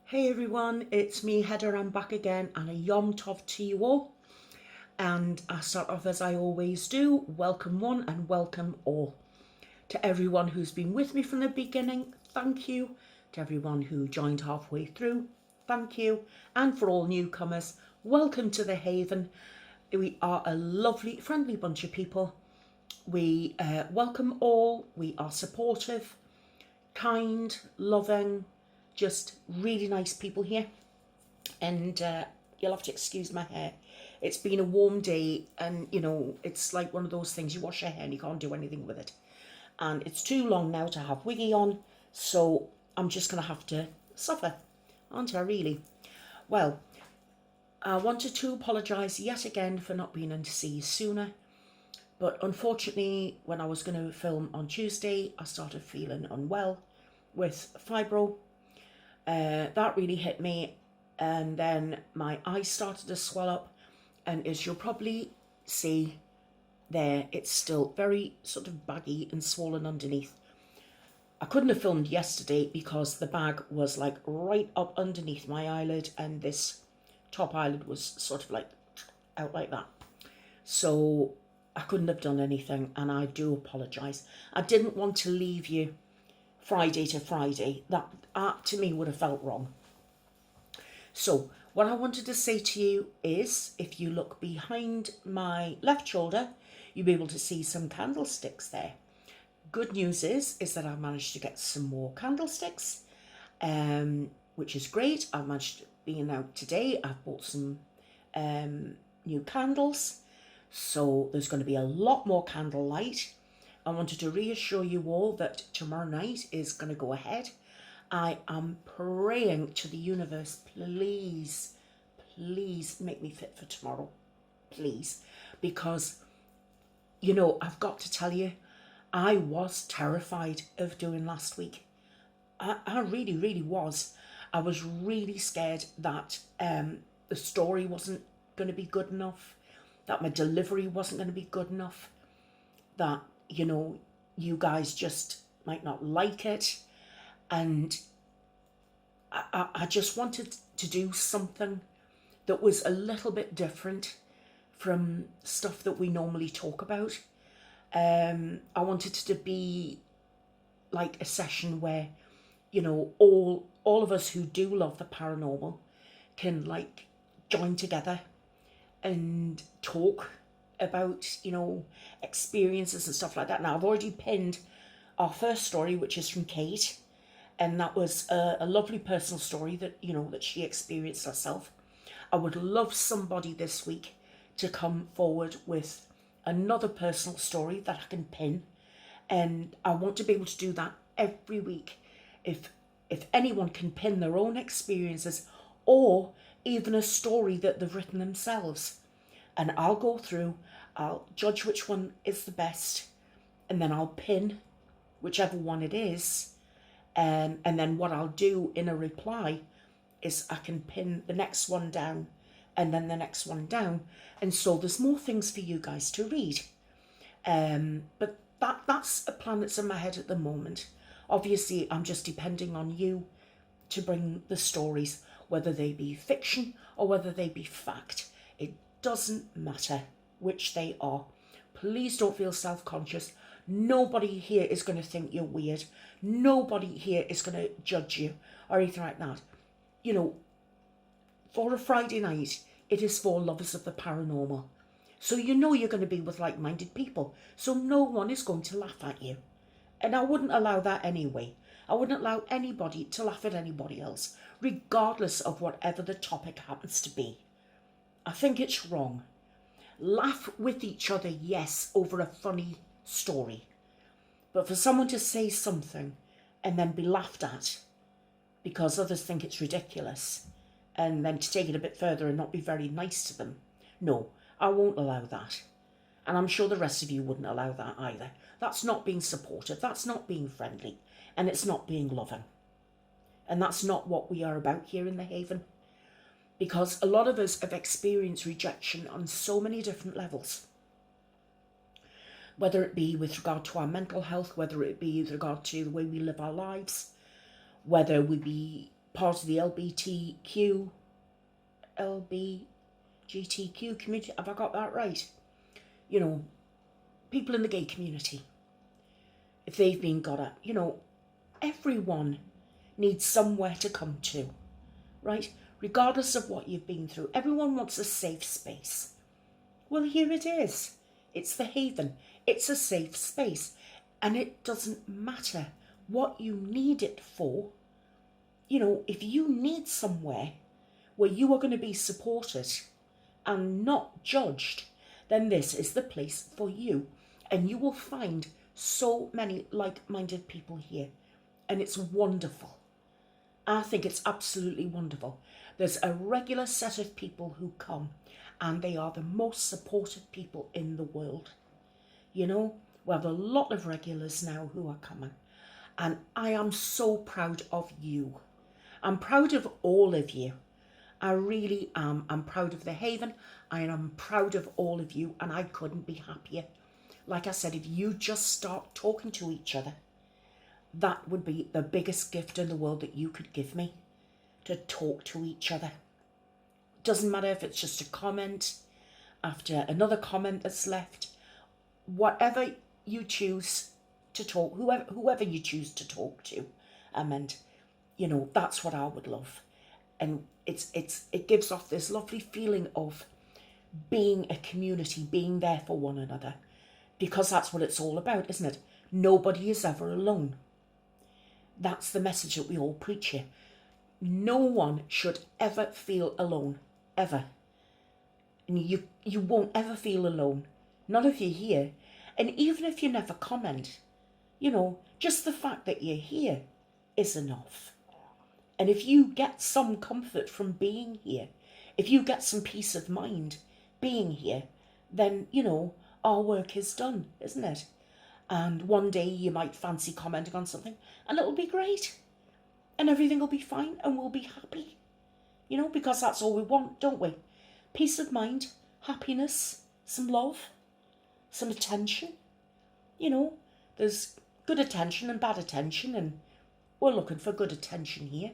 Hey everyone, it's me Heather. I'm back again and a Yom Tov to you all. And I start off as I always do. Welcome one and welcome all. To everyone who's been with me from the beginning, thank you. To everyone who joined halfway through, thank you. And for all newcomers, welcome to the Haven. We are a lovely, friendly bunch of people. We welcome all. We are supportive, kind, loving, just really nice people here. And you'll have to excuse my hair. It's been a warm day, and it's like one of those things, you wash your hair and you can't do anything with it. And it's too long now to have wiggy on, so I'm just going to have to suffer, aren't I, really? Well, I wanted to apologise yet again for not being in to see you sooner. But unfortunately, when I was going to film on Tuesday, I started feeling unwell with fibro. That really hit me, and then my eyes started to swell up, and as you'll probably see there, it's still very sort of baggy and swollen underneath. I couldn't have filmed yesterday because the bag was like right up underneath my eyelid, and this top eyelid was sort of like out like that. So I couldn't have done anything, and I do apologise. I didn't want to leave you Friday to Friday. That to me would have felt wrong. So what I wanted to say to you is, if you look behind my left shoulder, you'll be able to see some candlesticks there. Good news is that I've managed to get some more candlesticks, which is great. I've managed to be out today. I've bought some new candles, so there's going to be a lot more candlelight. I wanted to reassure you all that tomorrow night is going to go ahead. I am praying to the universe, please, please make me fit for tomorrow, please. Because, I've got to tell you, I was terrified of doing last week. I really, really was. I was really scared that the story wasn't going to be good enough, that my delivery wasn't going to be good enough, that, you guys just might not like it. And I just wanted to do something that was a little bit different from stuff that we normally talk about. I wanted it to be like a session where, all of us who do love the paranormal can like join together and talk about, experiences and stuff like that. Now, I've already pinned our first story, which is from Kate. And that was a lovely personal story that, that she experienced herself. I would love somebody this week to come forward with another personal story that I can pin. And I want to be able to do that every week. If anyone can pin their own experiences or even a story that they've written themselves. And I'll go through, I'll judge which one is the best, and then I'll pin whichever one it is. And then what I'll do in a reply is I can pin the next one down and then the next one down. And so there's more things for you guys to read. But that's a plan that's in my head at the moment. Obviously, I'm just depending on you to bring the stories, whether they be fiction or whether they be fact. It doesn't matter which they are. Please don't feel self-conscious. Nobody here is going to think you're weird. Nobody here is going to judge you or anything like that. For a Friday night, it is for lovers of the paranormal. So you're going to be with like-minded people. So no one is going to laugh at you. And I wouldn't allow that anyway. I wouldn't allow anybody to laugh at anybody else, regardless of whatever the topic happens to be. I think it's wrong. Laugh with each other, yes, over a funny story. But for someone to say something and then be laughed at because others think it's ridiculous, and then to take it a bit further and not be very nice to them, no, I won't allow that. And I'm sure the rest of you wouldn't allow that either. That's not being supportive, that's not being friendly, and it's not being loving. And that's not what we are about here in the Haven. Because a lot of us have experienced rejection on so many different levels. Whether it be with regard to our mental health, whether it be with regard to the way we live our lives, whether we be part of the LGBTQ community. Have I got that right? You know, people in the gay community, if they've been got at, you know, everyone needs somewhere to come to, right? Regardless of what you've been through, everyone wants a safe space. Well, here it is. It's the haven. It's a safe space. And it doesn't matter what you need it for. You know, if you need somewhere where you are going to be supported and not judged, then this is the place for you. And you will find so many like-minded people here. And it's wonderful. I think it's absolutely wonderful. There's a regular set of people who come, and they are the most supportive people in the world. You know, we have a lot of regulars now who are coming, and I am so proud of you. I'm proud of all of you. I really am. I'm proud of the Haven. I am proud of all of you, and I couldn't be happier. Like I said, if you just start talking to each other, that would be the biggest gift in the world that you could give me, to talk to each other. Doesn't matter if it's just a comment after another comment that's left. Whatever you choose to talk, whoever you choose to talk to, you know, that's what I would love. And it gives off this lovely feeling of being a community, being there for one another, because that's what it's all about, isn't it? Nobody is ever alone. That's the message that we all preach here. No one should ever feel alone, ever. And you won't ever feel alone, not if you're here. And even if you never comment, you know, just the fact that you're here is enough. And if you get some comfort from being here, if you get some peace of mind being here, then, you know, our work is done, isn't it? And one day you might fancy commenting on something, and it'll be great. And everything will be fine, and we'll be happy. You know, because that's all we want, don't we? Peace of mind, happiness, some love, some attention. You know, there's good attention and bad attention, and we're looking for good attention here.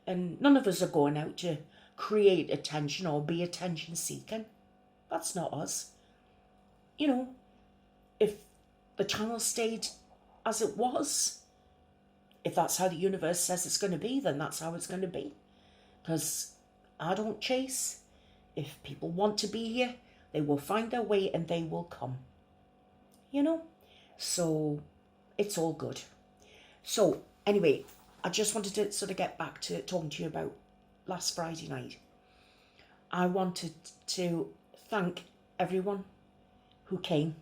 And none of us are going out to create attention or be attention seeking. That's not us. You know, if the channel stayed as it was, if that's how the universe says it's going to be, then that's how it's going to be. Because I don't chase. If people want to be here, they will find their way and they will come. You know? So it's all good. So anyway, I just wanted to sort of get back to talking to you about last Friday night. I wanted to thank everyone who came.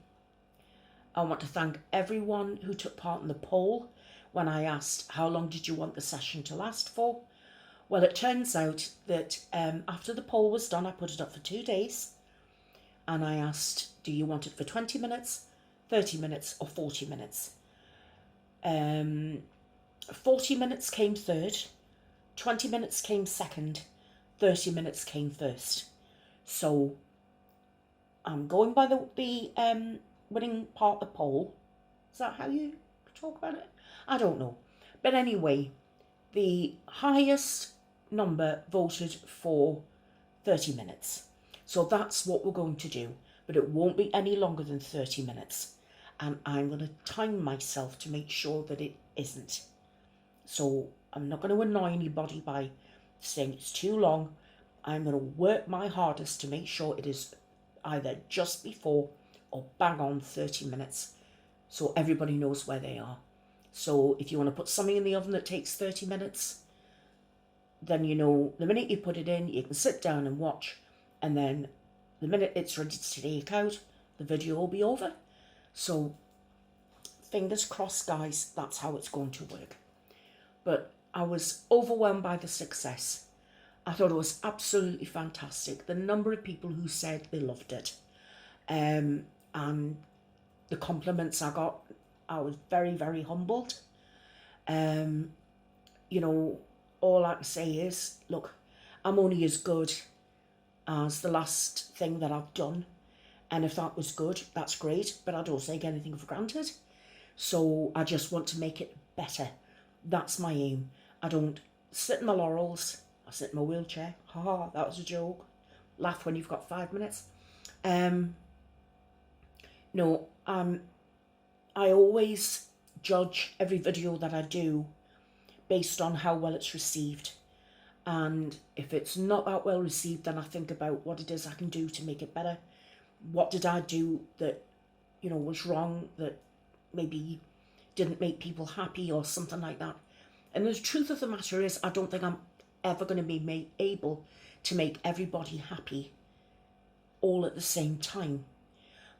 I want to thank everyone who took part in the poll when I asked how long did you want the session to last for. Well, it turns out that after the poll was done, I put it up for 2 days, and I asked, do you want it for 20 minutes, 30 minutes or 40 minutes? 40 minutes came third, 20 minutes came second, 30 minutes came first. So I'm going by the winning part of the poll. Is that how you talk about it? I don't know. But anyway, the highest number voted for 30 minutes. So that's what we're going to do. But it won't be any longer than 30 minutes. And I'm going to time myself to make sure that it isn't. So I'm not going to annoy anybody by saying it's too long. I'm going to work my hardest to make sure it is either just before or bang on 30 minutes. So everybody knows where they are. So if you want to put something in the oven that takes 30 minutes, then you know the minute you put it in, you can sit down and watch. And then the minute it's ready to take out, the video will be over. So fingers crossed, guys, that's how it's going to work. But I was overwhelmed by the success. I thought it was absolutely fantastic. The number of people who said they loved it. And the compliments I got, I was very, very humbled. You know, all I can say is, look, I'm only as good as the last thing that I've done. And if that was good, that's great. But I don't take anything for granted. So I just want to make it better. That's my aim. I don't sit in my laurels. I sit in my wheelchair. Ha ha, that was a joke. Laugh when you've got 5 minutes. No, I always judge every video that I do based on how well it's received. And if it's not that well received, then I think about what it is I can do to make it better. What did I do that, was wrong, that maybe didn't make people happy or something like that. And the truth of the matter is, I don't think I'm ever going to be able to make everybody happy all at the same time.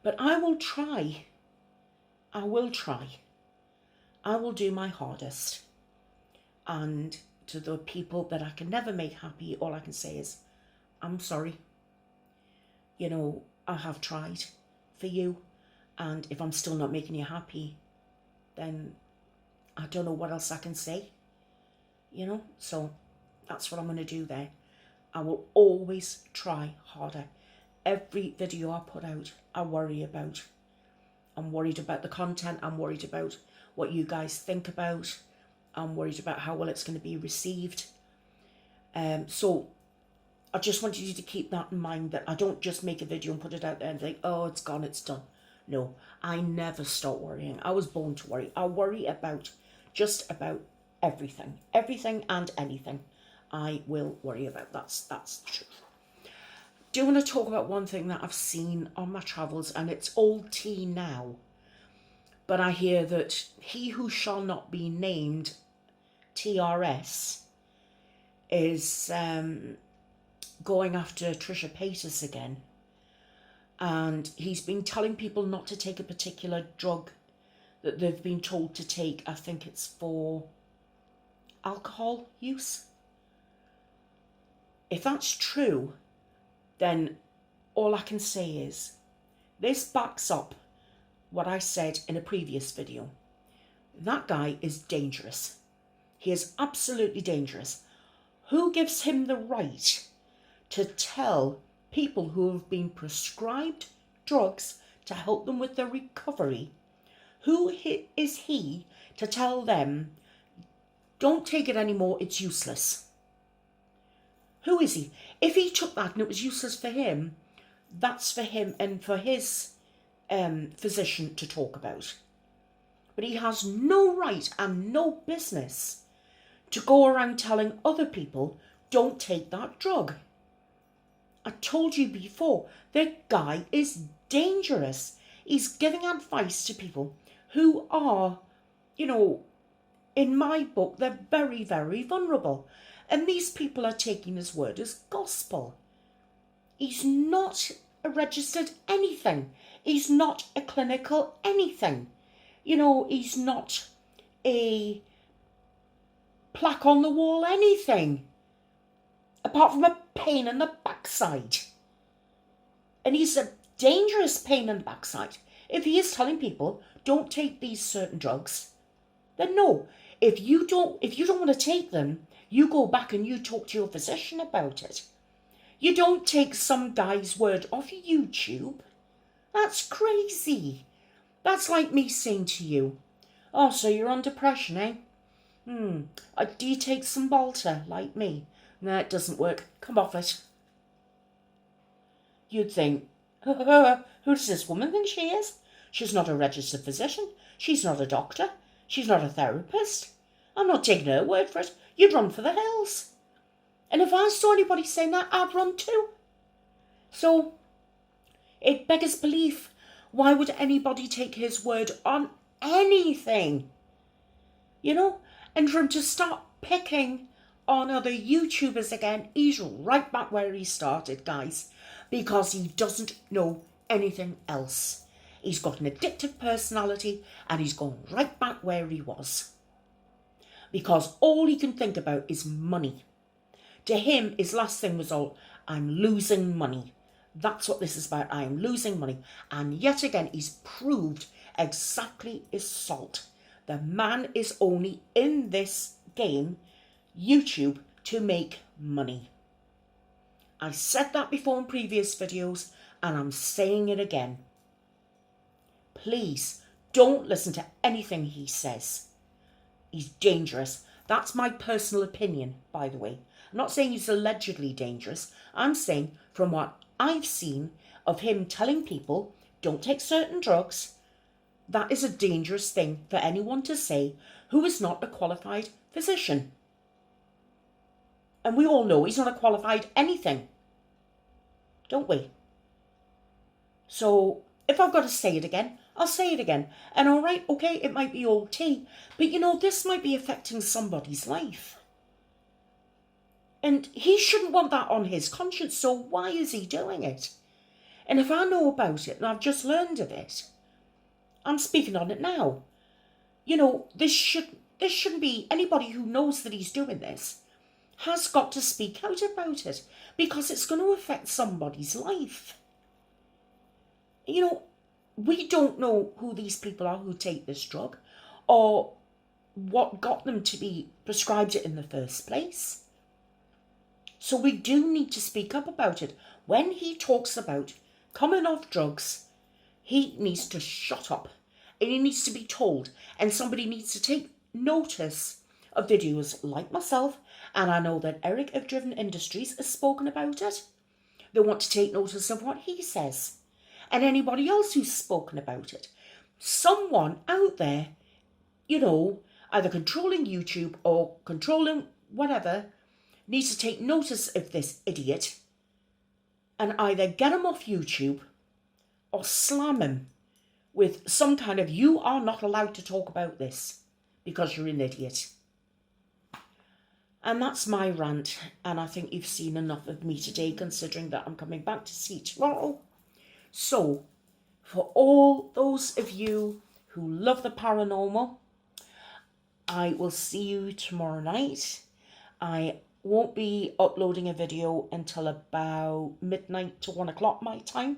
But I will try. I will try. I will do my hardest. And to the people that I can never make happy, all I can say is, I'm sorry. I have tried for you. And if I'm still not making you happy, then I don't know what else I can say. So that's what I'm going to do there. I will always try harder. Every video I put out, I worry about. I'm worried about the content. I'm worried about what you guys think about. I'm worried about how well it's going to be received. So I just wanted you to keep that in mind, that I don't just make a video and put it out there and think, oh, it's gone, it's done. No, I never stop worrying. I was born to worry. I worry about just about everything. Everything and anything I will worry about. That's the truth. Do want to talk about one thing that I've seen on my travels, and it's old tea now. But I hear that he who shall not be named, TRS, is going after Trisha Paytas again. And he's been telling people not to take a particular drug that they've been told to take. I think it's for alcohol use. If that's true, then all I can say is this backs up what I said in a previous video. That guy is dangerous. He is absolutely dangerous. Who gives him the right to tell people who have been prescribed drugs to help them with their recovery? Who is he to tell them, don't take it anymore, it's useless? Who is he? If he took that and it was useless for him, that's for him and for his physician to talk about. But he has no right and no business to go around telling other people, don't take that drug. I told you before, the guy is dangerous. He's giving advice to people who are, in my book, they're very, very vulnerable. And these people are taking his word as gospel. He's not a registered anything. He's not a clinical anything. He's not a plaque on the wall anything. Apart from a pain in the backside. And he's a dangerous pain in the backside. If he is telling people, don't take these certain drugs, then no. If you don't want to take them, you go back and you talk to your physician about it. You don't take some guy's word off YouTube. That's crazy. That's like me saying to you, oh, so you're on depression, eh? Do you take some Balta, like me? No, it doesn't work. Come off it. You'd think, who does this woman think she is? She's not a registered physician. She's not a doctor. She's not a therapist. I'm not taking her word for it. You'd run for the hills. And if I saw anybody saying that, I'd run too. So, it beggars belief. Why would anybody take his word on anything? And for him to start picking on other YouTubers again, he's right back where he started, guys. Because he doesn't know anything else. He's got an addictive personality and he's gone right back where he was. Because all he can think about is money. To him, his last thing was all, I'm losing money. That's what this is about. I am losing money. And yet again, he's proved exactly his salt. The man is only in this game, YouTube, to make money. I said that before in previous videos, and I'm saying it again. Please, don't listen to anything he says. He's dangerous. That's my personal opinion, by the way. I'm not saying he's allegedly dangerous. I'm saying from what I've seen of him telling people, don't take certain drugs, that is a dangerous thing for anyone to say who is not a qualified physician. And we all know he's not a qualified anything, don't we? So if I've got to say it again, I'll say it again. And all right, okay, it might be old tea, but you know, this might be affecting somebody's life. And he shouldn't want that on his conscience, so why is he doing it? And if I know about it and I've just learned of it, I'm speaking on it now. You know, this shouldn't be, anybody who knows that he's doing this has got to speak out about it, because it's going to affect somebody's life. You know, we don't know who these people are who take this drug, or what got them to be prescribed it in the first place. So we do need to speak up about it. When he talks about coming off drugs, he needs to shut up, and he needs to be told, and somebody needs to take notice of videos like myself, and I know that Eric of Driven Industries has spoken about it. They want to take notice of what he says, and anybody else who's spoken about it. Someone out there, you know, either controlling YouTube or controlling whatever, needs to take notice of this idiot and either get him off YouTube or slam him with some kind of, you are not allowed to talk about this because you're an idiot. And that's my rant, and I think you've seen enough of me today, considering that I'm coming back to see tomorrow. So, for all those of you who love the paranormal, I will see you tomorrow night. I won't be uploading a video until about midnight to 1 o'clock my time.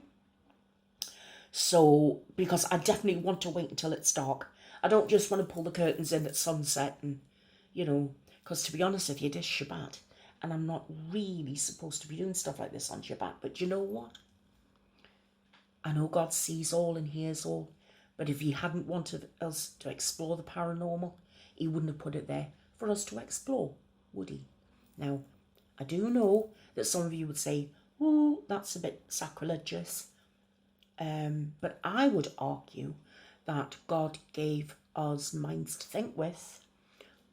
So, because I definitely want to wait until it's dark. I don't just want to pull the curtains in at sunset and, you know, because to be honest with you, it is Shabbat, and I'm not really supposed to be doing stuff like this on Shabbat. But you know what? I know God sees all and hears all, but if he hadn't wanted us to explore the paranormal, he wouldn't have put it there for us to explore, would he? Now, I do know that some of you would say, ooh, that's a bit sacrilegious. But I would argue that God gave us minds to think with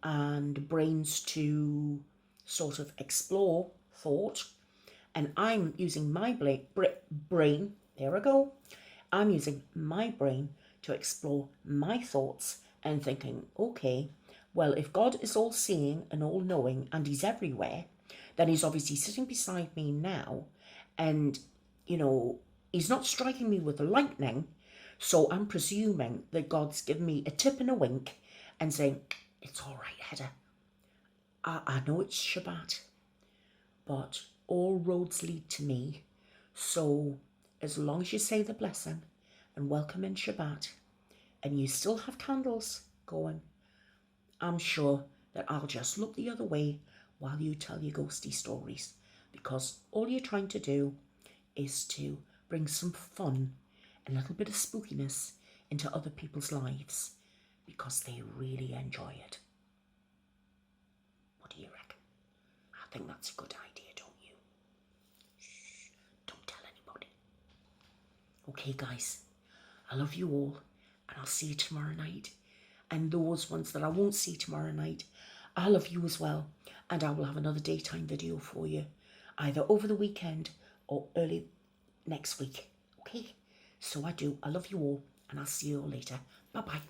and brains to sort of explore thought. And I'm using my brain, there I go. I'm using my brain to explore my thoughts and thinking, okay, well, if God is all seeing and all knowing and he's everywhere, then he's obviously sitting beside me now, and, you know, he's not striking me with the lightning. So I'm presuming that God's given me a tip and a wink and saying, it's all right, Hedda. I know it's Shabbat, but all roads lead to me. So as long as you say the blessing and welcome in Shabbat, and you still have candles going, I'm sure that I'll just look the other way while you tell your ghosty stories, because all you're trying to do is to bring some fun and a little bit of spookiness into other people's lives, because they really enjoy it. What do you reckon? I think that's a good idea, don't you? Shh, don't tell anybody. Okay, guys, I love you all, and I'll see you tomorrow night. And those ones that I won't see tomorrow night, I love you as well, and I will have another daytime video for you, either over the weekend or early next week. Okay? So I love you all, and I'll see you all later. Bye-bye.